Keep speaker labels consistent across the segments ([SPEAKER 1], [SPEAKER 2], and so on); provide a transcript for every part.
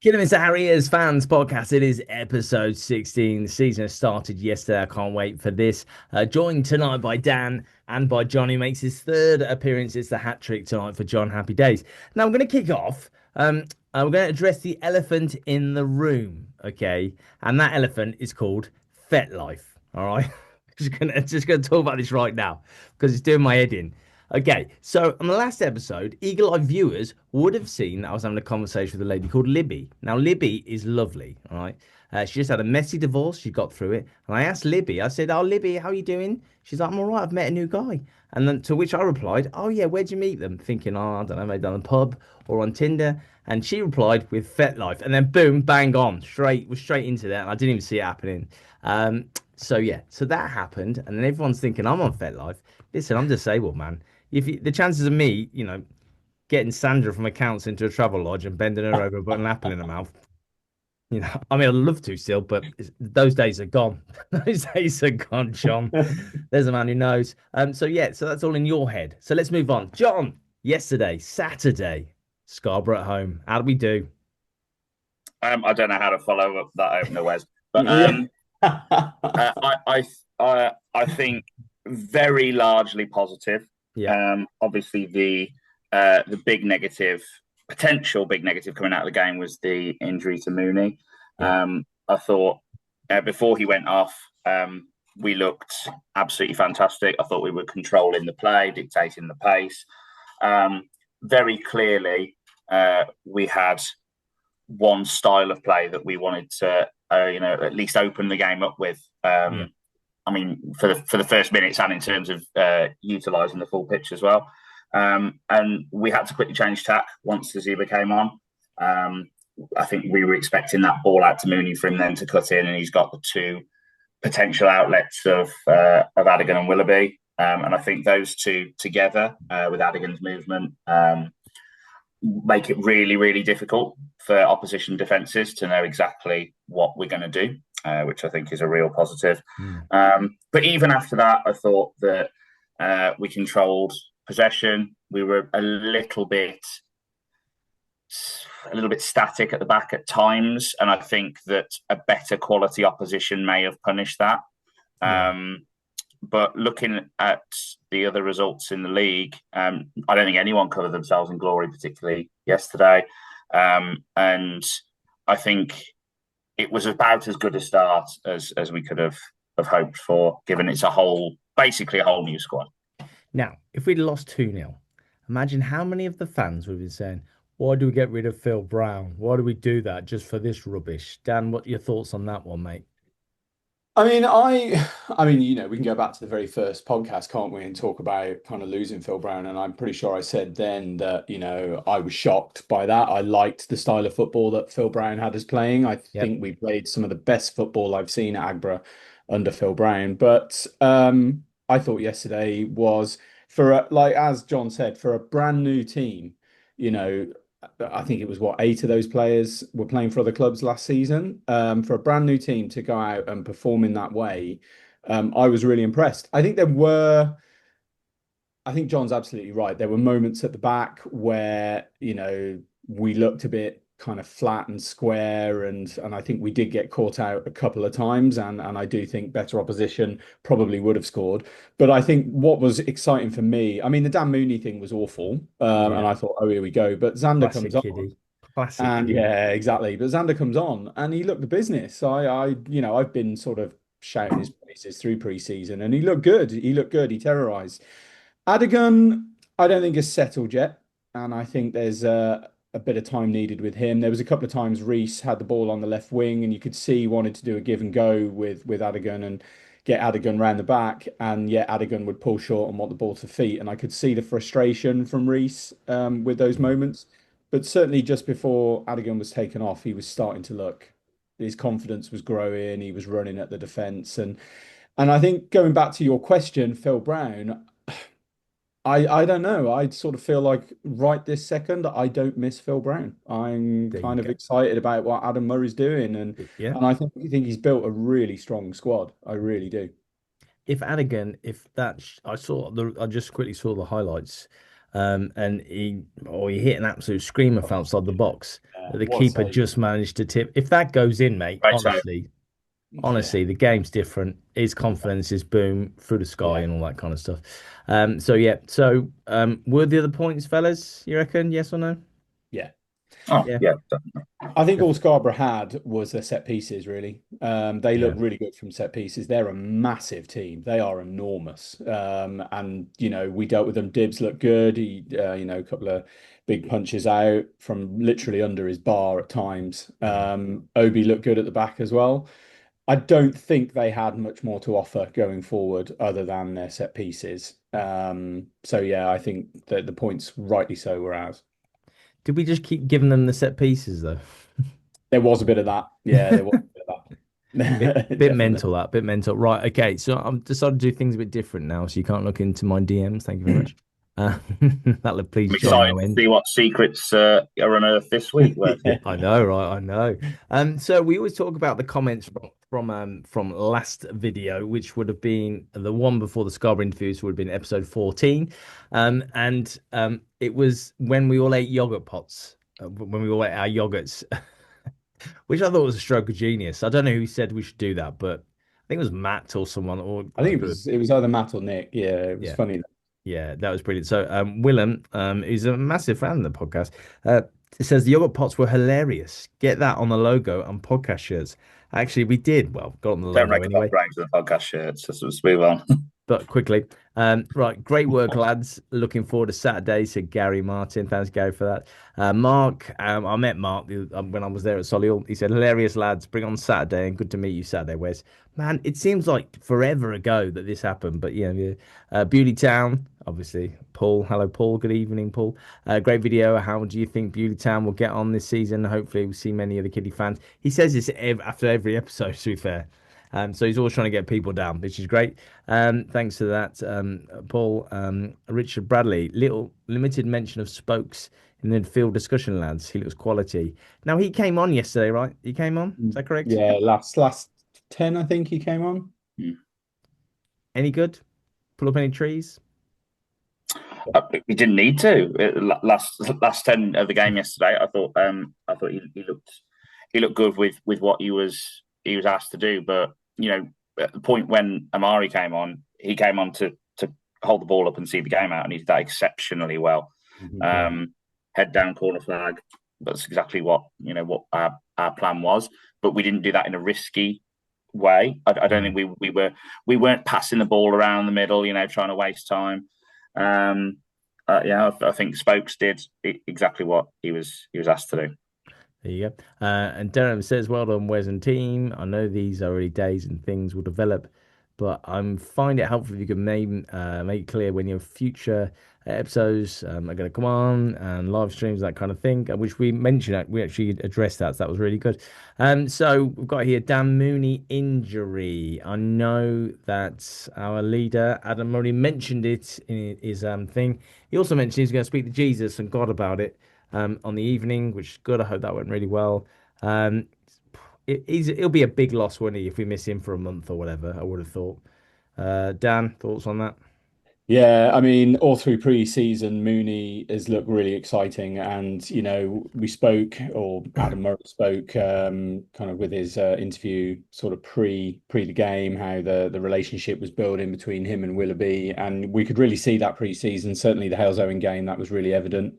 [SPEAKER 1] Kidderminster Harriers fans podcast. It is episode 16. The season has started yesterday. I can't wait for this. Joined tonight by Dan and by John, who makes his third appearance. It's the hat trick tonight for John. Happy days. Now, I'm going to kick off. We're going to address the elephant in the room. Okay. And that elephant is called FetLife. All right. Just gonna talk about this right now because it's doing my head in. Okay, so on the last episode, eagle-eyed viewers would have seen that I was having a conversation with a lady called Libby. Now, Libby is lovely, all right? She just had a messy divorce. She got through it. And I asked Libby, I said, "Oh, Libby, how are you doing?" She's like, "I'm all right. I've met a new guy." And then to which I replied, "Oh, yeah, where'd you meet them?" Thinking, "Oh, I don't know, maybe on a pub or on Tinder." And she replied with FetLife. And then boom, bang on, straight into that. And I didn't even see it happening. So yeah, so that happened. And then everyone's thinking I'm on FetLife. Listen, I'm disabled, man. The chances of me, getting Sandra from accounts into a travel lodge and bending her over, putting an apple in her mouth, I mean, I'd love to still, but those days are gone. Those days are gone, John. There's a man who knows. So yeah, so that's all in your head. So let's move on. John, yesterday, Saturday, Scarborough at home. How do we do?
[SPEAKER 2] I don't know how to follow up that opener, Wes, but
[SPEAKER 1] Yeah.
[SPEAKER 2] I think very largely positive.
[SPEAKER 1] Yeah.
[SPEAKER 2] Obviously, the big negative, potential big negative coming out of the game was the injury to Mooney.
[SPEAKER 1] Yeah.
[SPEAKER 2] I thought before he went off, we looked absolutely fantastic. I thought we were controlling the play, dictating the pace. Very clearly, we had one style of play that we wanted to, at least open the game up with.
[SPEAKER 1] Yeah.
[SPEAKER 2] I mean, for the first minutes and in terms of utilising the full pitch as well. And we had to quickly change tack once Ziba came on. I think we were expecting that ball out to Mooney for him then to cut in, and he's got the two potential outlets of Adigan and Willoughby. And I think those two together with Adigan's movement make it really, really difficult for opposition defences to know exactly what we're going to do, which I think is a real positive.
[SPEAKER 1] Mm.
[SPEAKER 2] But even after that, I thought that we controlled possession. We were a little bit static at the back at times, and I think that a better quality opposition may have punished that.
[SPEAKER 1] Yeah.
[SPEAKER 2] But looking at the other results in the league, I don't think anyone covered themselves in glory, particularly yesterday. And I think it was about as good a start as we could have hoped for, given it's basically a whole new squad.
[SPEAKER 1] Now, if we'd lost 2-0, imagine how many of the fans would have been saying, "Why do we get rid of Phil Brown? Why do we do that just for this rubbish?" Dan, what are your thoughts on that one, mate?
[SPEAKER 3] We can go back to the very first podcast, can't we, and talk about kind of losing Phil Brown. And I'm pretty sure I said then that, I was shocked by that. I liked the style of football that Phil Brown had us playing. I
[SPEAKER 1] Yep.
[SPEAKER 3] think we played some of the best football I've seen at Agbra under Phil Brown. But I thought yesterday was like as John said, for a brand new team, you know, I think it was what, eight of those players were playing for other clubs last season. For a brand new team to go out and perform in that way, I was really impressed. I think John's absolutely right. There were moments at the back where, we looked a bit kind of flat and square, and I think we did get caught out a couple of times, and I do think better opposition probably would have scored. But I think what was exciting for me, I mean, the Dan Mooney thing was awful, and
[SPEAKER 1] Yeah.
[SPEAKER 3] I thought, oh, here we go. But Xander
[SPEAKER 1] Classic
[SPEAKER 3] comes on,
[SPEAKER 1] kiddie. Classic
[SPEAKER 3] and
[SPEAKER 1] kiddie.
[SPEAKER 3] yeah, exactly. But Xander comes on, and he looked the business. I've been sort of shouting his praises through pre-season, and he looked good. He looked good. He terrorized. Adigan, I don't think is settled yet, and I think there's a bit of time needed with him. There was a couple of times Reese had the ball on the left wing, and you could see he wanted to do a give and go with Adigan and get Adigan round the back, and yet Adigan would pull short and want the ball to feet, and I could see the frustration from Reese with those
[SPEAKER 1] Yeah.
[SPEAKER 3] moments. But certainly just before Adigan was taken off, he was starting to look. His confidence was growing. He was running at the defence, and I think going back to your question, Phil Brown. I don't know. I sort of feel like right this second, I don't miss Phil Brown. I'm
[SPEAKER 1] There you
[SPEAKER 3] kind of
[SPEAKER 1] go.
[SPEAKER 3] excited about what Adam Murray's doing, and
[SPEAKER 1] Yeah.
[SPEAKER 3] and I think he's built a really strong squad. I really do.
[SPEAKER 1] If Adigan, if that, I just quickly saw the highlights. and he hit an absolute screamer from outside the box that the
[SPEAKER 3] What a
[SPEAKER 1] keeper
[SPEAKER 3] save.
[SPEAKER 1] just managed to tip. If that goes in, mate,
[SPEAKER 2] Right, so
[SPEAKER 3] Yeah,
[SPEAKER 1] honestly, the game's different. His confidence is boom through the sky
[SPEAKER 3] yeah,
[SPEAKER 1] and all that kind of stuff. So yeah, were the other points, fellas? You reckon? Yes or no?
[SPEAKER 3] yeah.
[SPEAKER 2] oh
[SPEAKER 1] Yeah,
[SPEAKER 2] yeah,
[SPEAKER 3] I think all Scarborough had was their set pieces, really. They
[SPEAKER 1] yeah.
[SPEAKER 3] look really good from set pieces. They're a massive team. They are enormous. And, we dealt with them. Dibbs looked good. He, a couple of big punches out from literally under his bar at times. Obi looked good at the back as well. I don't think they had much more to offer going forward other than their set pieces. So, yeah, I think that the points, rightly so, were ours.
[SPEAKER 1] Did we just keep giving them the set pieces though?
[SPEAKER 3] There was a bit of that. Yeah, there was a bit of that.
[SPEAKER 1] Bit
[SPEAKER 3] Definitely.
[SPEAKER 1] mental, that bit mental. Right, okay. So I'm decided to do things a bit different now, so you can't look into my DMs. Thank you very much. Uh, that'll
[SPEAKER 2] I'm
[SPEAKER 1] please Johnny
[SPEAKER 2] excited
[SPEAKER 1] no
[SPEAKER 2] to
[SPEAKER 1] end.
[SPEAKER 2] see what secrets are unearthed this week. Wes.
[SPEAKER 1] I know, right? I know. So we always talk about the comments from last video, which would have been the one before the Scarborough interviews, would have been episode 14. And it was when we all ate yogurt pots, when we all ate our yogurts, which I thought was a stroke of genius. I don't know who said we should do that, but I think it was Matt or someone, or
[SPEAKER 3] I think it was either Matt or Nick. Yeah, it was
[SPEAKER 1] yeah.
[SPEAKER 3] funny.
[SPEAKER 1] Yeah, that was brilliant. So, Willem, who's a massive fan of the podcast, it says the yogurt pots were hilarious. Get that on the logo and podcast shirts. Actually, we did. Well, got on the
[SPEAKER 2] Don't
[SPEAKER 1] logo
[SPEAKER 2] reckon that
[SPEAKER 1] anyway.
[SPEAKER 2] brains the podcast shirts. Let's move on.
[SPEAKER 1] But quickly, right, great work, lads. Looking forward to Saturday. Said Gary Martin. Thanks, Gary, for that. Mark, I met Mark when I was there at Solihull. He said, "Hilarious, lads. Bring on Saturday, and good to meet you Saturday, Wes." Man, it seems like forever ago that this happened, but yeah. Beauty Town, obviously. Paul, hello, Paul. Good evening, Paul. Great video. How do you think Beauty Town will get on this season? Hopefully, we'll see many of the kiddie fans. He says this after every episode. To be fair. So he's always trying to get people down, which is great. Thanks to that, Paul. Richard Bradley, little limited mention of Spokes in the midfield discussion, lads. He looks quality. Now he came on yesterday, right? He came on. Is that correct?
[SPEAKER 3] Yeah, last 10, I think he came on.
[SPEAKER 1] Any good? Pull up any trees?
[SPEAKER 2] He didn't need to. Last 10 of the game yesterday, I thought he looked good with what he was asked to do. But at the point when Amari came on, he came on to hold the ball up and see the game out, and he did that exceptionally well. Head down, corner flag. That's exactly what our plan was. But we didn't do that in a risky way. I don't think we weren't passing the ball around the middle, trying to waste time. I think Spokes did exactly what he was asked to do.
[SPEAKER 1] There you go. And Durham says, "Well done, Wes and team. I know these are early days and things will develop, but I find it helpful if you can make clear when your future episodes are going to come on and live streams, that kind of thing, which we mentioned. We actually addressed that. So that was really good. So we've got here Dan Mooney injury. I know that our leader, Adam Murray, mentioned it in his thing. He also mentioned he's going to speak to Jesus and God about it. On the evening, which is good. I hope that went really well. It'll be a big loss, won't he, if we miss him for a month or whatever, I would have thought. Dan, thoughts on that?
[SPEAKER 3] Yeah, I mean, all through pre-season, Mooney has looked really exciting, and we spoke, or Adam Murray spoke, kind of with his interview, sort of pre the game, how the relationship was building between him and Willoughby, and we could really see that pre-season. Certainly, the Hales Owen game, that was really evident.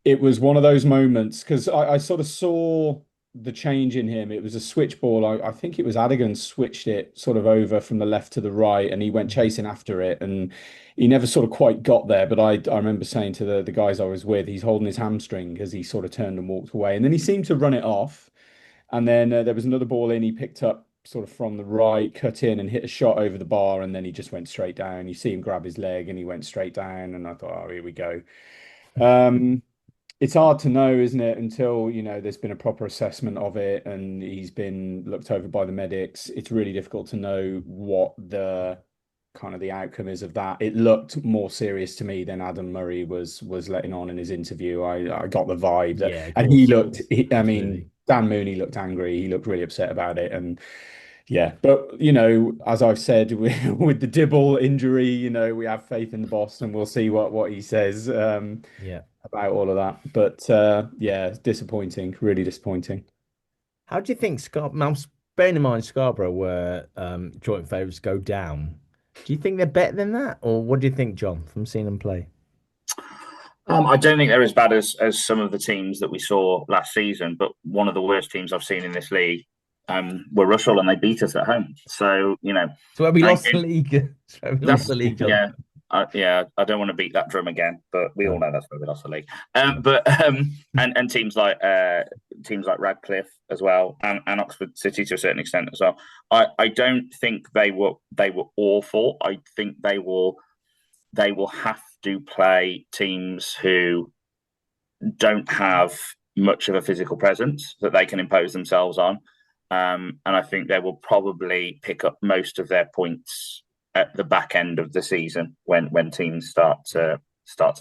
[SPEAKER 3] It was one of those moments because I sort of saw the change in him. It was a switch ball. I think it was Adigan switched it sort of over from the left to the right, and he went chasing after it, and he never sort of quite got there. But I remember saying to the guys I was with, he's holding his hamstring as he sort of turned and walked away, and then he seemed to run it off. And then there was another ball in. He picked up sort of from the right, cut in, and hit a shot over the bar, and then he just went straight down. You see him grab his leg, and he went straight down. And I thought, oh, here we go. It's hard to know, isn't it, until there's been a proper assessment of it and he's been looked over by the medics. It's really difficult to know what the kind of the outcome is of that. It looked more serious to me than Adam Murray was letting on in his interview. I got the vibe that,
[SPEAKER 1] Yeah, of
[SPEAKER 3] and he
[SPEAKER 1] course.
[SPEAKER 3] looked. I
[SPEAKER 1] Absolutely.
[SPEAKER 3] mean, Dan Mooney looked angry. He looked really upset about it, and Yeah, but as I've said, with the Dibble injury, we have faith in the boss, and we'll see what he says
[SPEAKER 1] Yeah.
[SPEAKER 3] about all of that. But yeah, it's disappointing, really disappointing.
[SPEAKER 1] How do you think now, bearing in mind Scarborough were joint favourites go down? Do you think they're better than that, or what do you think, John, from seeing them play?
[SPEAKER 2] I don't think they're as bad as some of the teams that we saw last season, but one of the worst teams I've seen in this league were Russell, and they beat us at home. So
[SPEAKER 1] So where we
[SPEAKER 2] I
[SPEAKER 1] lost the
[SPEAKER 2] think
[SPEAKER 1] league. That's where we lost
[SPEAKER 2] that's
[SPEAKER 1] the league, John.
[SPEAKER 2] yeah. I don't want to beat that drum again, but we all
[SPEAKER 1] No,
[SPEAKER 2] know that's where we lost the league.
[SPEAKER 1] no.
[SPEAKER 2] But and teams like Radcliffe as well, and Oxford City to a certain extent as well. I don't think they were awful. I think they will have to play teams who don't have much of a physical presence that they can impose themselves on. And I think they will probably pick up most of their points at the back end of the season when teams start to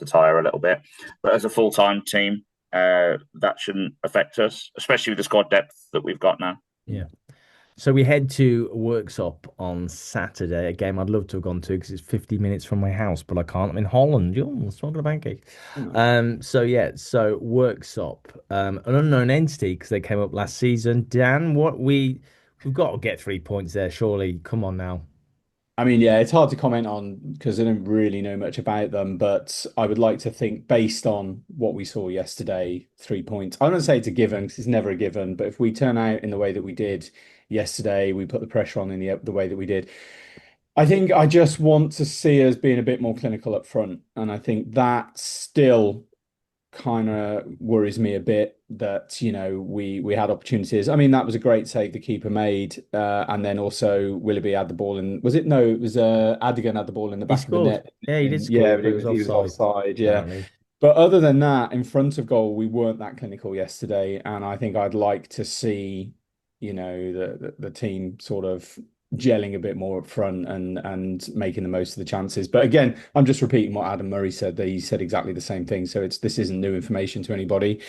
[SPEAKER 2] tire a little bit. But as a full time team, that shouldn't affect us, especially with the squad depth that we've got now.
[SPEAKER 1] Yeah. So we head to Worksop on Saturday, a game I'd love to have gone to because it's 50 minutes from my house, but I can't. I'm in Holland. You're smoking a pancake. So yeah, so Worksop, an unknown entity because they came up last season. Dan, we've got to get 3 points there, surely. Come on now.
[SPEAKER 3] I mean, yeah, it's hard to comment on because I don't really know much about them, but I would like to think based on what we saw yesterday, 3 points. I don't say it's a given because it's never a given, but if we turn out in the way that we did yesterday, we put the pressure on in the way that we did. I think I just want to see us being a bit more clinical up front, and I think that still kind of worries me a bit that we had opportunities. I mean, that was a great save the keeper made, and then also Willoughby had the ball in. Was it? No, it was Adigan had the ball in the
[SPEAKER 1] He
[SPEAKER 3] back of the
[SPEAKER 1] scored.
[SPEAKER 3] net.
[SPEAKER 1] Yeah, he did
[SPEAKER 3] Yeah,
[SPEAKER 1] score,
[SPEAKER 3] but
[SPEAKER 1] but it was
[SPEAKER 3] he was
[SPEAKER 1] offside,
[SPEAKER 3] offside. Yeah,
[SPEAKER 1] apparently.
[SPEAKER 3] but other than that, in front of goal, we weren't that clinical yesterday, and I think I'd like to see the team sort of gelling a bit more up front and making the most of the chances. But again, I'm just repeating what Adam Murray said. He said exactly the same thing. So this isn't new information to anybody.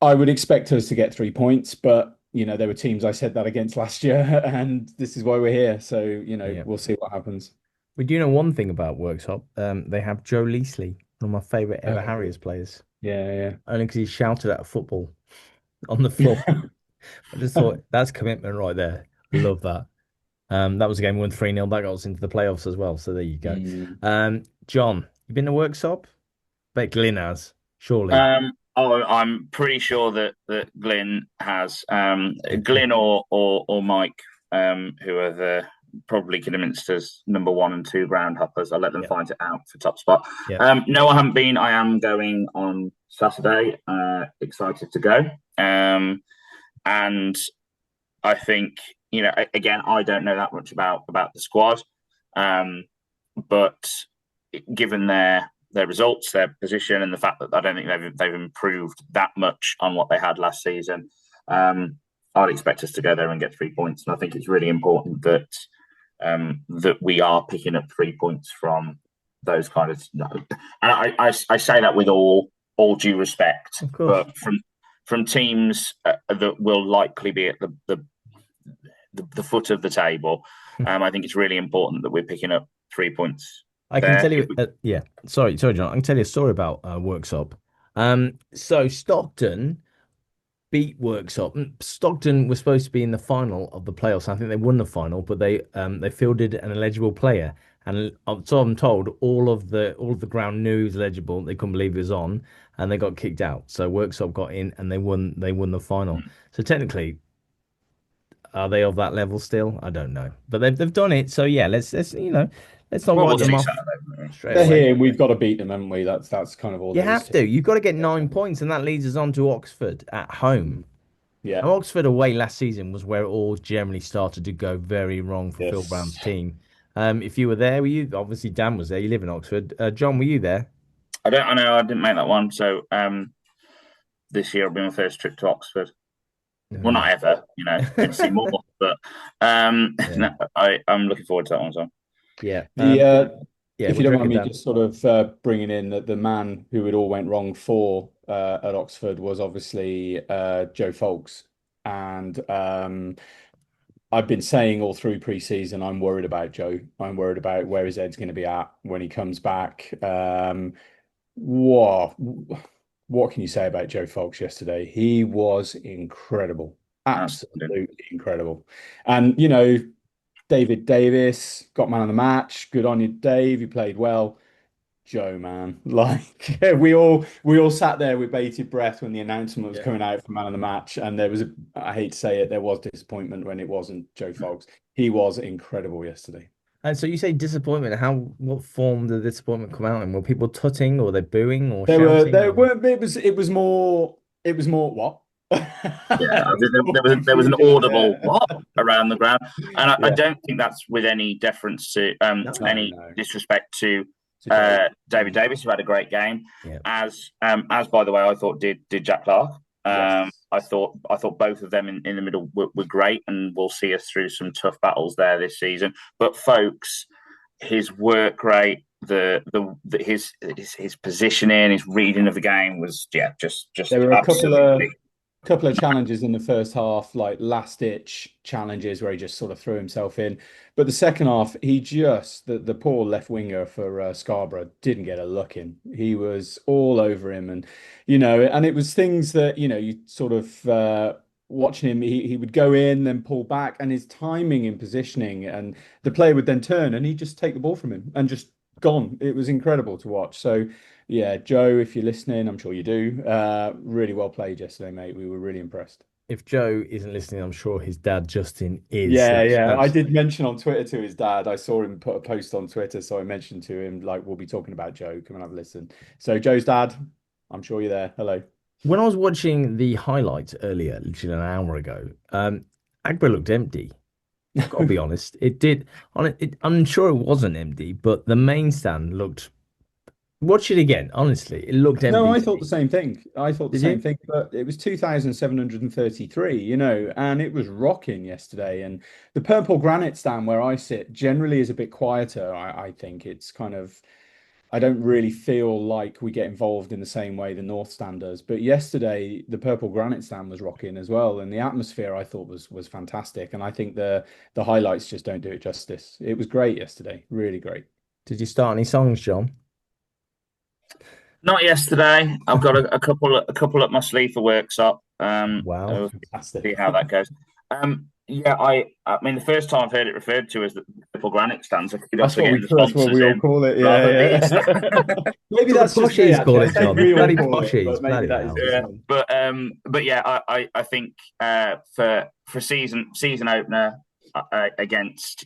[SPEAKER 3] I would expect us to get 3 points, but there were teams I said that against last year, and this is why we're here. So
[SPEAKER 1] Yeah.
[SPEAKER 3] we'll see what happens.
[SPEAKER 1] We do know one thing about Worksop. They have Joe Leasley, one of my favourite ever Harriers players.
[SPEAKER 3] Yeah,
[SPEAKER 1] Only because he shouted at a football on the floor.
[SPEAKER 3] yeah.
[SPEAKER 1] I just thought that's commitment right there. Love that. That was a game we won 3-0. That got us into the playoffs as well. So there you go.
[SPEAKER 3] Mm.
[SPEAKER 1] John, you been to Worksop? Bet Glyn has, surely.
[SPEAKER 2] I'm pretty sure that Glyn has.
[SPEAKER 1] Yeah.
[SPEAKER 2] Glyn or Mike, who are the probably Kidderminster's number 1 and 2 ground hoppers. I'll let them
[SPEAKER 1] Yeah.
[SPEAKER 2] find it out for top spot.
[SPEAKER 1] Yeah.
[SPEAKER 2] No, I haven't been. I am going on Saturday. Excited to go. And I think again, I don't know that much about the squad, but given their results, their position, and the fact that I don't think they've improved that much on what they had last season, I'd expect us to go there and get 3 points. And I think it's really important that that we are picking up 3 points from those kind of. And I say that with all due respect,
[SPEAKER 1] Of course.
[SPEAKER 2] but from teams that will likely be at the foot of the table, I think it's really important that we're picking up 3 points.
[SPEAKER 1] I can tell you, yeah. Sorry, John. I can tell you a story about Worksop. So Stockton beat Worksop. Stockton was supposed to be in the final of the playoffs. I think they won the final, but they fielded an eligible player, and so I'm told all of the ground knew he was eligible. They couldn't believe he was on, and they got kicked out. So Worksop got in, and they won the final. So technically, are they of that level still? I don't know, but they've done it. So yeah, let's not
[SPEAKER 2] Well,
[SPEAKER 1] write
[SPEAKER 2] we'll
[SPEAKER 1] them
[SPEAKER 2] see
[SPEAKER 1] off
[SPEAKER 2] Saturday.
[SPEAKER 1] straight
[SPEAKER 3] They're
[SPEAKER 1] away.
[SPEAKER 3] here. We've got to beat them, haven't we? That's kind of all
[SPEAKER 1] You
[SPEAKER 3] there is
[SPEAKER 1] have
[SPEAKER 3] to
[SPEAKER 1] to.
[SPEAKER 3] it.
[SPEAKER 1] You've got to get 9 points, and that leads us on to Oxford at home.
[SPEAKER 3] Yeah.
[SPEAKER 1] Now, Oxford away last season was where it all generally started to go very wrong for Phil Brown's
[SPEAKER 3] Yes.
[SPEAKER 1] team. If you were there, were you? Obviously, Dan was there. You live in Oxford. John, were you there?
[SPEAKER 2] I know I didn't make that one. So this year will be my first trip to Oxford. Well,
[SPEAKER 1] No.
[SPEAKER 2] not ever, going to see more, but
[SPEAKER 1] Yeah.
[SPEAKER 2] no, I'm looking forward to that one as well.
[SPEAKER 1] Yeah.
[SPEAKER 3] The
[SPEAKER 1] Yeah.
[SPEAKER 3] If
[SPEAKER 1] What
[SPEAKER 3] you
[SPEAKER 1] do you
[SPEAKER 3] don't
[SPEAKER 1] reckon,
[SPEAKER 3] mind me
[SPEAKER 1] Dan?
[SPEAKER 3] just sort of bringing in that the man who it all went wrong for at Oxford was obviously Joe Folks, and I've been saying all through pre-season, I'm worried about Joe. I'm worried about where his head's going to be at when he comes back. What can you say about Joe Fox yesterday? He was incredible, absolutely incredible. And David Davis got man of the match. Good on you, Dave. You played well. Joe, man, like we all sat there with bated breath when the announcement was coming out for man of the match, and there was I hate to say it, there was disappointment when it wasn't Joe Fox. He was incredible yesterday.
[SPEAKER 1] And so you say disappointment. What form did the disappointment come out in? Were people tutting, or they booing, or
[SPEAKER 3] There
[SPEAKER 1] shouting?
[SPEAKER 3] were it was more what?
[SPEAKER 2] Yeah, there was an audible what around the ground, and I don't think that's with any deference to any disrespect to David Davis, who had a great game.
[SPEAKER 1] Yeah.
[SPEAKER 2] As by the way, I thought did Jack Clark.
[SPEAKER 3] Yes.
[SPEAKER 2] I thought both of them in the middle were great, and will see us through some tough battles there this season. But folks, his work rate, his positioning, his reading of the game was just.
[SPEAKER 3] There were a couple of challenges in the first half, like last ditch challenges where he just sort of threw himself in. But the second half, he just the poor left winger for Scarborough didn't get a look in. He was all over him, and and it was things that you sort of watching him. He would go in, then pull back, and his timing and positioning, and the player would then turn, and he'd just take the ball from him and just gone. It was incredible to watch. So. Yeah, Joe, if you're listening, I'm sure you do. Really well played yesterday, mate. We were really impressed.
[SPEAKER 1] If Joe isn't listening, I'm sure his dad Justin is.
[SPEAKER 3] Yeah. I did mention on Twitter to his dad. I saw him put a post on Twitter, so I mentioned to him, like, we'll be talking about Joe. Come and have a listen. So Joe's dad, I'm sure you're there. Hello.
[SPEAKER 1] When I was watching the highlights earlier, literally an hour ago, Agba looked empty. I've got to be honest. It did. I'm sure it wasn't empty, but the main stand looked. Watch it again. Honestly, it looked empty.
[SPEAKER 3] No, I thought the same thing.
[SPEAKER 1] Did you?
[SPEAKER 3] But it was 2,733, and it was rocking yesterday. And the purple granite stand where I sit generally is a bit quieter. I think it's kind of, I don't really feel like we get involved in the same way the North Stand does. But yesterday, the purple granite stand was rocking as well, and the atmosphere I thought was fantastic. And I think the highlights just don't do it justice. It was great yesterday, really great.
[SPEAKER 1] Did you start any songs, John?
[SPEAKER 2] Not yesterday. I've got a couple up my sleeve for Worksop.
[SPEAKER 1] Wow,
[SPEAKER 3] fantastic.
[SPEAKER 2] See how that goes. I mean, the first time I've heard it referred to as the purple granite stands.
[SPEAKER 3] That's what we all call it. Yeah. Maybe that's just
[SPEAKER 1] poshies call it, John. Bloody poshies.
[SPEAKER 3] Maybe that is.
[SPEAKER 2] Yeah. But yeah, I think for season opener against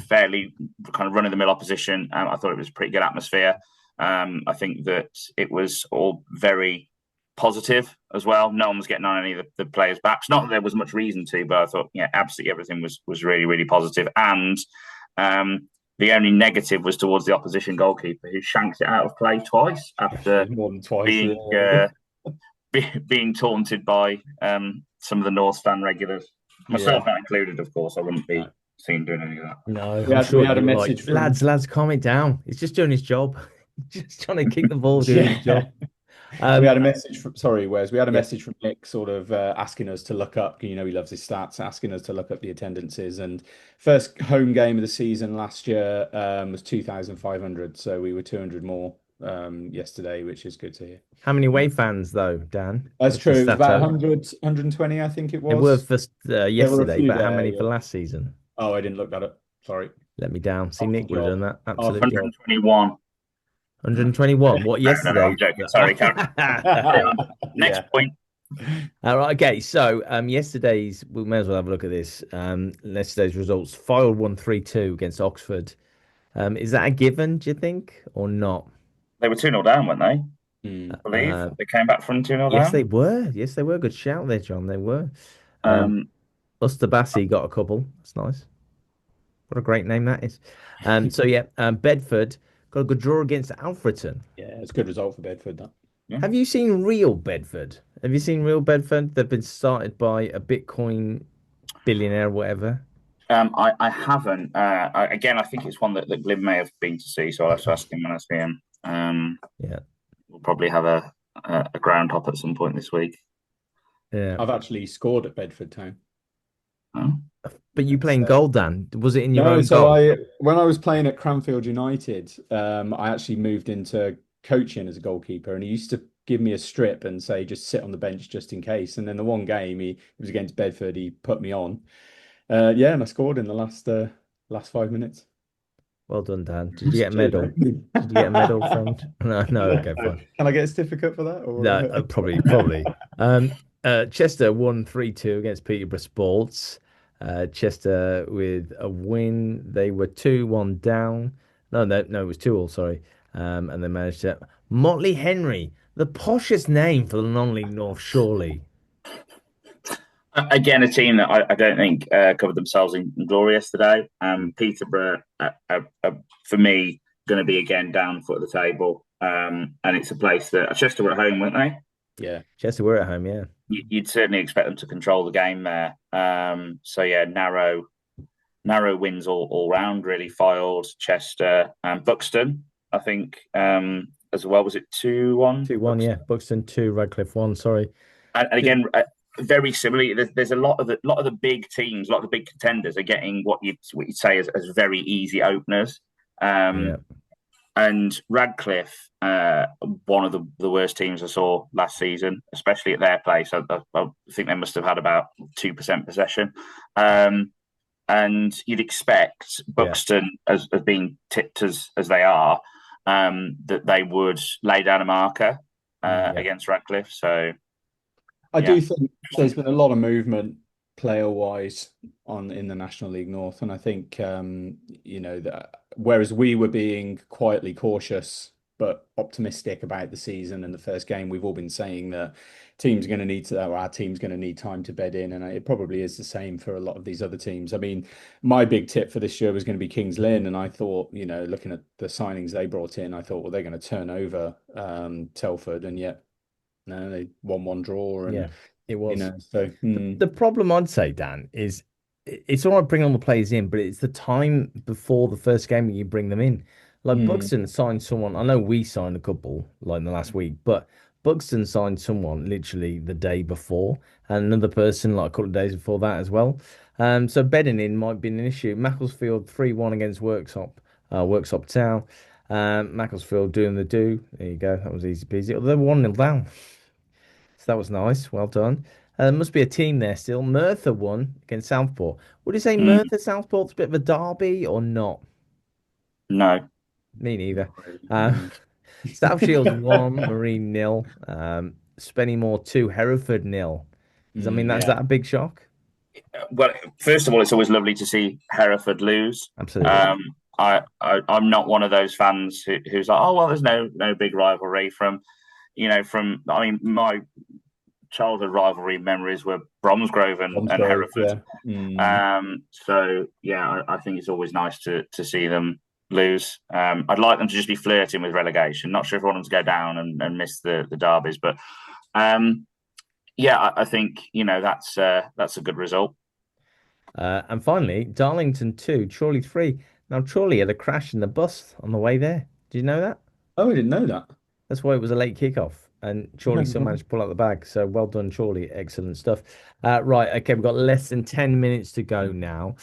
[SPEAKER 2] fairly kind of run of the mill opposition, I thought it was a pretty good atmosphere. I think that it was all very positive as well. No one was getting on any of the players' backs. Not that there was much reason to, but I thought, absolutely everything was really, really positive. And the only negative was towards the opposition goalkeeper, who shanked it out of play twice after
[SPEAKER 3] more than twice
[SPEAKER 2] being taunted by some of the North Stand regulars, myself not included, of course. I wouldn't be seen doing any of that.
[SPEAKER 1] No,
[SPEAKER 3] we had a message from...
[SPEAKER 1] lads, calm it down. He's just doing his job. Just trying to kick the ball, doing his job.
[SPEAKER 3] We had a message from Wes. We had a message from Nick, sort of asking us to look up. He loves his stats, asking us to look up the attendances. And first home game of the season last year was 2,500, so we were 200 more yesterday, which is good to hear.
[SPEAKER 1] How many away fans though, Dan?
[SPEAKER 3] That's true. It was about 100, 120, I think it was.
[SPEAKER 1] It was for yesterday, but how many for last season?
[SPEAKER 3] Oh, I didn't look that up. Sorry.
[SPEAKER 1] Let me down. See, Nick would have done that.
[SPEAKER 2] Absolutely. 121.
[SPEAKER 1] 121. What, yesterday?
[SPEAKER 2] No, I'm joking. Sorry, Next point.
[SPEAKER 1] All right. Okay. So, yesterday's, we may as well have a look at this. Yesterday's results: Fylde 1-3-2 against Oxford. Is that a given, do you think, or not?
[SPEAKER 2] They were 2-0 down, weren't they? I believe they came back from 2-0 down.
[SPEAKER 1] Yes, they were. Yes, they were. Good shout there, John. They were. Ustabasi got a couple. That's nice. What a great name that is. Bedford got a good draw against Alfreton.
[SPEAKER 3] Yeah, it's a good result for Bedford, that.
[SPEAKER 1] Yeah. Have you seen real Bedford? Have you seen real Bedford? They've been started by a Bitcoin billionaire or whatever.
[SPEAKER 2] I haven't. Again, I think it's one that Glyn may have been to see, so I'll have to ask him when I see him. We'll probably have a ground hop at some point this week.
[SPEAKER 1] Yeah,
[SPEAKER 3] I've actually scored at Bedford Town.
[SPEAKER 2] Oh.
[SPEAKER 1] But you playing goal, Dan? Was it in your
[SPEAKER 3] No,
[SPEAKER 1] own
[SPEAKER 3] so
[SPEAKER 1] goal?
[SPEAKER 3] when I was playing at Cranfield United, I actually moved into coaching as a goalkeeper, and he used to give me a strip and say just sit on the bench just in case. And then the one game he was against Bedford, he put me on. Yeah, and I scored in the last 5 minutes.
[SPEAKER 1] Well done, Dan. Did you get a
[SPEAKER 3] Cheers,
[SPEAKER 1] medal? Did you get a medal, friend? No, no. Okay, fine.
[SPEAKER 3] Can I get a certificate for that? Or
[SPEAKER 1] No, probably. Chester won 3-2 against Peterborough Sports. Chester with a win. They were 2-1 down. No, it was 2-all, sorry. And they managed to. Motley Henry, the poshest name for the non-league North, surely.
[SPEAKER 2] Again, a team that I don't think covered themselves in glory yesterday. Peterborough, for me, going to be again down foot of the table. And it's a place that Chester were at home, weren't they?
[SPEAKER 3] Yeah,
[SPEAKER 1] Chester were at home, yeah.
[SPEAKER 2] You'd certainly expect them to control the game there. So yeah, narrow wins all round. Really, Files, Chester, and Buxton. I think as well. Was it 2-1?
[SPEAKER 1] 2-1, yeah. Buxton 2, Radcliffe 1. Sorry.
[SPEAKER 2] And again, very similarly, there's a lot of the big teams, a lot of the big contenders are getting what you'd say as very easy openers.
[SPEAKER 1] Yeah.
[SPEAKER 2] And Radcliffe, one of the worst teams I saw last season, especially at their place. I think they must have had about 2% possession. And you'd expect Buxton, as being tipped as they are, that they would lay down a marker against Radcliffe. So
[SPEAKER 3] I do think there's been a lot of movement player-wise in the National League North, and I think that whereas we were being quietly cautious but optimistic about the season and the first game, we've all been saying that our team's going to need time to bed in, and it probably is the same for a lot of these other teams. I mean, my big tip for this year was going to be Kings Lynn, and I thought, looking at the signings they brought in, I thought, well, they're going to turn over Telford, and yet no, they won one draw, and
[SPEAKER 1] it was.
[SPEAKER 3] The
[SPEAKER 1] problem I'd say, Dan, is it's all right bringing all the players in, but it's the time before the first game when you bring them in. Like Buxton signed someone. I know we signed a couple like in the last week, but Buxton signed someone literally the day before, and another person like a couple of days before that as well. So bedding in might be an issue. Macclesfield 3-1 against Worksop Town. Macclesfield doing the do. There you go. That was easy peasy. They're 1-0 down. So that was nice. Well done. There must be a team there still. Merthyr won against Southport. Would you say Merthyr Southport's a bit of a derby or not?
[SPEAKER 2] No.
[SPEAKER 1] Me neither. South Shields 1, Marine 0. Spennymoor 2, Hereford 0. Is that a big shock?
[SPEAKER 2] Well, first of all, it's always lovely to see Hereford lose.
[SPEAKER 1] Absolutely.
[SPEAKER 2] I'm not one of those fans who's like, oh well, there's no big rivalry my childhood rivalry memories were Bromsgrove and Hereford. So I think it's always nice to see them lose. I'd like them to just be flirting with relegation. Not sure if I want them to go down and miss the derbies, but I think that's a good result.
[SPEAKER 1] And finally, Darlington 2, Chorley 3. Now Chorley had a crash in the bus on the way there. Did you know that?
[SPEAKER 3] Oh, I didn't know that.
[SPEAKER 1] That's why it was a late kickoff, and Chorley still managed to pull out the bag. So well done, Chorley. Excellent stuff. Right, okay, we've got less than 10 minutes to go now.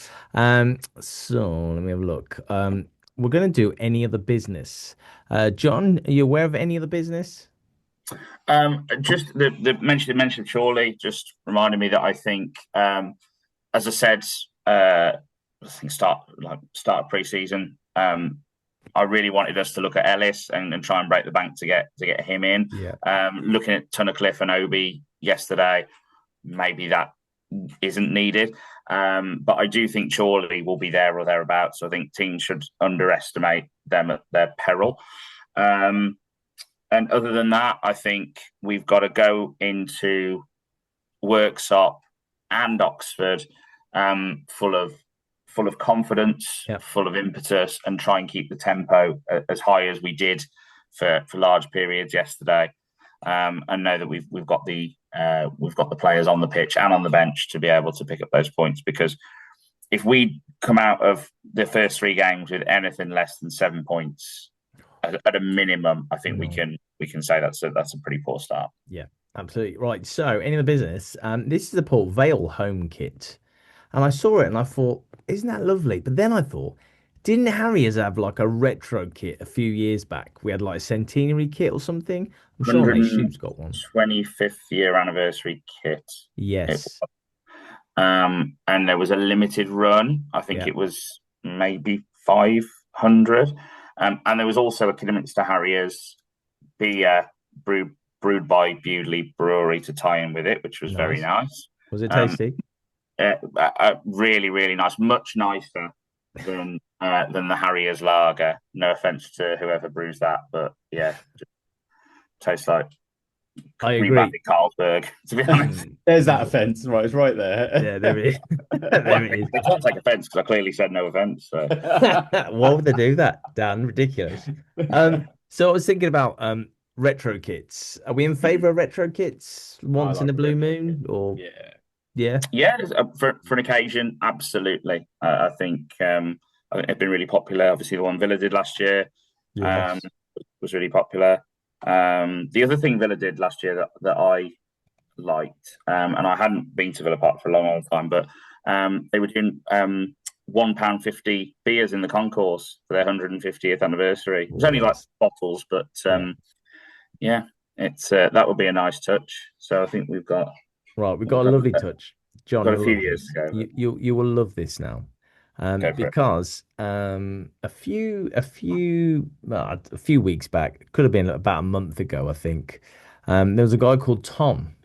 [SPEAKER 1] So let me have a look. We're going to do any other business. John, are you aware of any other business?
[SPEAKER 2] Just the mention of Chorley just reminded me that I think, as I said, I think start of pre-season. I really wanted us to look at Ellis and try and break the bank to get him in.
[SPEAKER 1] Yeah.
[SPEAKER 2] Looking at Tunnicliffe and Obi yesterday, maybe that isn't needed. But I do think Chorley will be there or thereabouts. So I think teams should underestimate them at their peril. And other than that, I think we've got to go into Worksop and Oxford full of confidence, full of impetus, and try and keep the tempo as high as we did for large periods yesterday. And know that we've got the players on the pitch and on the bench to be able to pick up those points. Because if we come out of the first three games with anything less than 7 points at a minimum, I think we can say that's a pretty poor start.
[SPEAKER 1] Yeah, absolutely right. So, any of the business, this is the Port Vale home kit. And I saw it and I thought, isn't that lovely? But then I thought, didn't Harriers have like a retro kit a few years back? We had like a centenary kit or something. I'm sure Mate Shoot's got one.
[SPEAKER 2] 125th year anniversary kit.
[SPEAKER 1] Yes.
[SPEAKER 2] And there was a limited run. I think
[SPEAKER 1] Yeah.
[SPEAKER 2] it was maybe 500. And there was also a Kidderminster Harriers beer brewed by Bewdley Brewery to tie in with it, which was very nice.
[SPEAKER 1] Was it tasty?
[SPEAKER 2] Really, really nice. Much nicer than the Harriers lager. No offense to whoever brews that, but yeah, tastes like
[SPEAKER 1] I agree.
[SPEAKER 2] Carlsberg, to be honest.
[SPEAKER 3] There's that offence, right? It's right there.
[SPEAKER 1] Yeah, there it is. There it is.
[SPEAKER 2] They can't take offence because I clearly said no offence. So.
[SPEAKER 1] Why would they do that, Dan? Ridiculous. So I was thinking about retro kits. Are we in favour of retro kits once in a blue moon? Or yeah,
[SPEAKER 2] for an occasion, absolutely. I think they've been really popular. Obviously, the one Villa did last year was really popular. The other thing Villa did last year that I liked, and I hadn't been to Villa Park for a long time, but they were doing £1.50 beers in the concourse for their 150th anniversary. It was only like bottles, but it's that would be a nice touch. So I think we've got
[SPEAKER 1] a lovely touch, John.
[SPEAKER 2] Got a few years to go.
[SPEAKER 1] You will love this now. Because a few weeks back, it could have been about a month ago, I think, there was a guy called Tom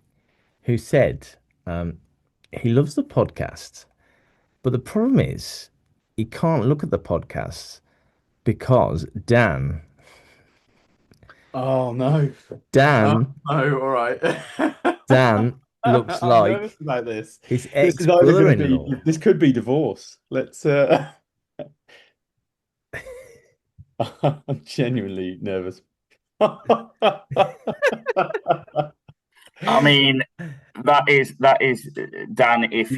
[SPEAKER 1] who said he loves the podcast, but the problem is he can't look at the podcast because Dan.
[SPEAKER 3] Oh no,
[SPEAKER 1] Dan.
[SPEAKER 3] Oh, all right.
[SPEAKER 1] Dan looks like
[SPEAKER 3] about this.
[SPEAKER 1] His ex-brother-in-law.
[SPEAKER 3] This could be divorce. Let's. I'm genuinely nervous.
[SPEAKER 2] I mean, that is Dan. If he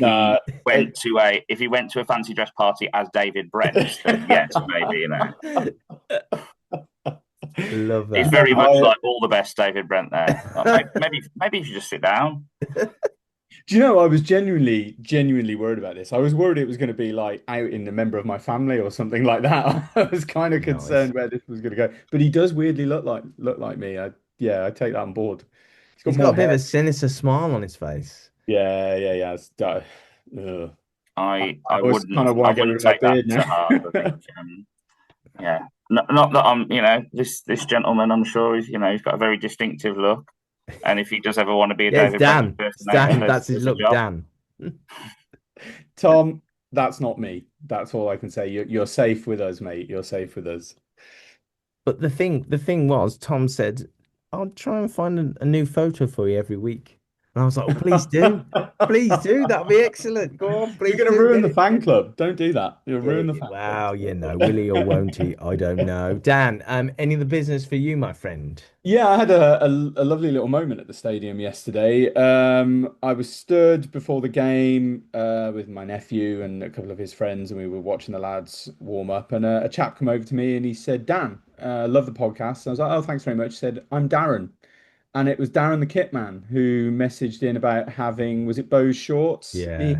[SPEAKER 2] went to a fancy dress party as David Brent, then yes, maybe
[SPEAKER 1] Love that.
[SPEAKER 2] He's very much like all the best David Brent there. Maybe you should just sit down.
[SPEAKER 3] Do you know, I was genuinely worried about this. I was worried it was going to be like out in a member of my family or something like that. I was kind of concerned where this was going to go. But he does weirdly look like me. I take that on board.
[SPEAKER 1] He's got a bit of a sinister smile on his face.
[SPEAKER 3] Yeah.
[SPEAKER 2] I wouldn't take that to heart. I think, not that I'm, this gentleman. I'm sure he's got a very distinctive look. And if he does ever want to be a David
[SPEAKER 1] Dan, that's his look, Dan.
[SPEAKER 3] Tom, that's not me. That's all I can say. You're safe with us, mate. You're safe with us.
[SPEAKER 1] But the thing was, Tom said, "I'll try and find a new photo for you every week." And I was like, "Oh, please do, please do. That'd be excellent. Go on, please."
[SPEAKER 3] You're going to ruin the fan club. Don't do that. You'll ruin the fan
[SPEAKER 1] club. Wow, will he or won't he? I don't know. Dan, any of the business for you, my friend?
[SPEAKER 3] Yeah, I had a lovely little moment at the stadium yesterday. I was stood before the game with my nephew and a couple of his friends, and we were watching the lads warm up. And a chap came over to me and he said, "Dan, love the podcast." And I was like, "Oh, thanks very much." He said, "I'm Darren." And it was Darren the Kit Man who messaged in about having, was it Bose shorts?
[SPEAKER 1] Yeah,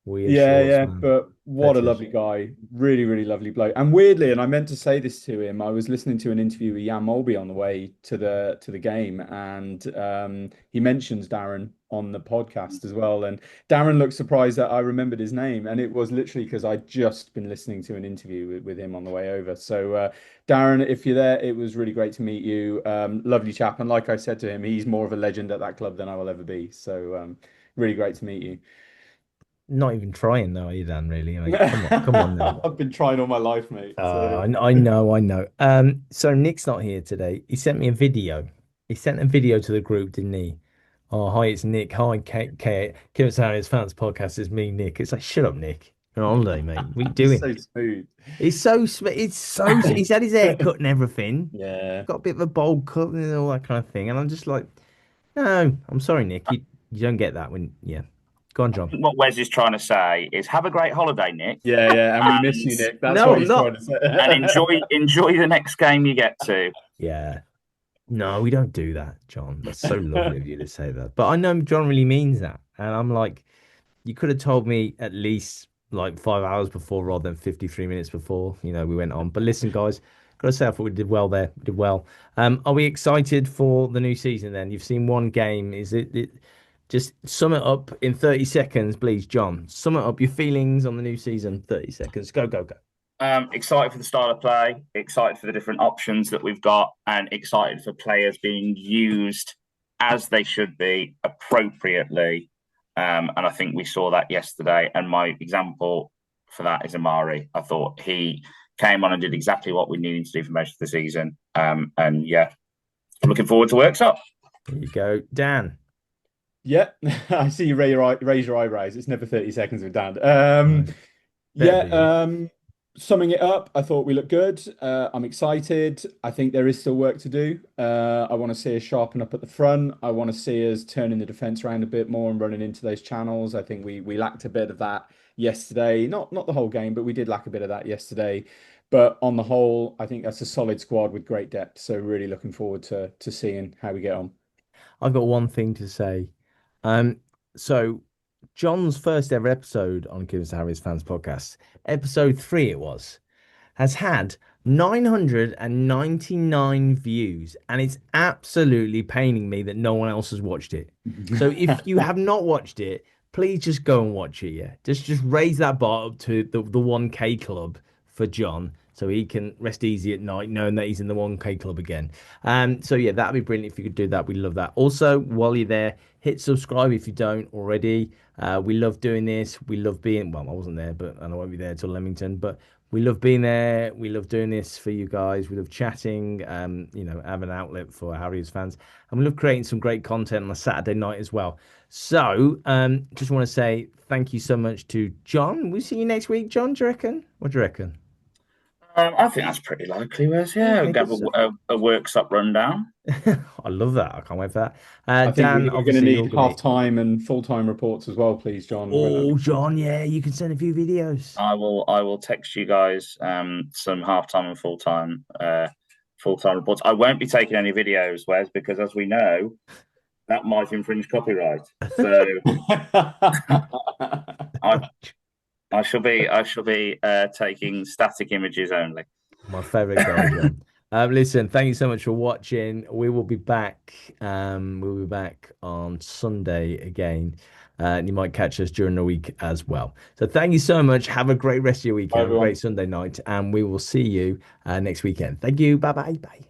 [SPEAKER 1] weird
[SPEAKER 3] yeah,
[SPEAKER 1] shorts,
[SPEAKER 3] but what a lovely guy. Really, really lovely bloke. And weirdly, and I meant to say this to him, I was listening to an interview with Jan Molby on the way to the game, and he mentions Darren on the podcast as well. And Darren looked surprised that I remembered his name, and it was literally because I'd just been listening to an interview with him on the way over. So Darren, if you're there, it was really great to meet you. Lovely chap, and like I said to him, he's more of a legend at that club than I will ever be. So really great to meet you.
[SPEAKER 1] Not even trying though, are you, Dan? Really? I mean, come on now.
[SPEAKER 3] I've been trying all my life, mate.
[SPEAKER 1] I know. So Nick's not here today. He sent me a video. He sent a video to the group, didn't he? Oh, hi, it's Nick. Hi, Kidderminster Harriers fans podcast. It's me, Nick. It's like, shut up, Nick. You're on holiday, mate. What are you doing?
[SPEAKER 3] So smooth.
[SPEAKER 1] He's so smooth. He's had his hair cut and everything.
[SPEAKER 3] Yeah.
[SPEAKER 1] Got a bit of a bold cut and all that kind of thing. And I'm just like, no, I'm sorry, Nick. You don't get that when, Go on, John.
[SPEAKER 2] What Wes is trying to say is have a great holiday, Nick.
[SPEAKER 3] Yeah, and we miss you, Nick. That's what he's trying to say.
[SPEAKER 2] And enjoy the next game you get to.
[SPEAKER 1] Yeah. No, we don't do that, John. That's so lovely of you to say that. But I know John really means that. And I'm like, you could have told me at least like 5 hours before rather than 53 minutes before, we went on. But listen, guys, gotta say, I thought we did well there. We did well. Are we excited for the new season then? You've seen one game. Just sum it up in 30 seconds, please, John. Sum it up your feelings on the new season. 30 seconds. Go, go, go.
[SPEAKER 2] Excited for the style of play, excited for the different options that we've got, and excited for players being used as they should be appropriately. And I think we saw that yesterday. And my example for that is Amari. I thought he came on and did exactly what we needed to do for most of the season. And yeah, I'm looking forward to Worksop.
[SPEAKER 1] There you go, Dan.
[SPEAKER 3] Yeah, I see you raise your eyebrows. It's never 30 seconds with Dan. Summing it up, I thought we looked good. I'm excited. I think there is still work to do. I want to see us sharpen up at the front. I want to see us turning the defense around a bit more and running into those channels. I think we lacked a bit of that yesterday. Not the whole game, but we did lack a bit of that yesterday. But on the whole, I think that's a solid squad with great depth. So really looking forward to seeing how we get on.
[SPEAKER 1] I've got one thing to say. So John's first ever episode on Kidderminster Harriers Fans Podcast, episode 3 it was, has had 999 views, and it's absolutely paining me that no one else has watched it. So if you have not watched it, please just go and watch it. Yeah, just raise that bar up to the 1K club for John, so he can rest easy at night knowing that he's in the 1K club again. So yeah, that'd be brilliant if you could do that. We love that. Also, while you're there, hit subscribe if you don't already. We love doing this. We love being, well, I wasn't there, but and I won't be there till Leamington, but we love being there. We love doing this for you guys. We love chatting, have an outlet for Harriers fans. And we love creating some great content on a Saturday night as well. So just want to say thank you so much to John. We'll see you next week, John, do you reckon? What do you reckon?
[SPEAKER 2] I think that's pretty likely, Wes. Yeah, we'll have a Worksop rundown.
[SPEAKER 1] I love that. I can't wait for that.
[SPEAKER 3] I
[SPEAKER 1] Dan,
[SPEAKER 3] think we're going to need half-time and full-time reports as well, please, John.
[SPEAKER 1] Oh, John, yeah, you can send a few videos.
[SPEAKER 2] I will text you guys some half-time and full-time reports. I won't be taking any videos, Wes, because as we know, that might infringe copyright. So I shall be taking static images only.
[SPEAKER 1] My favorite guy, John. Listen, thank you so much for watching. We will be back. We'll be back on Sunday again. And you might catch us during the week as well. So thank you so much. Have a great rest of your weekend. Have a great Sunday night. And we will see you next weekend. Thank you. Bye-bye. Bye.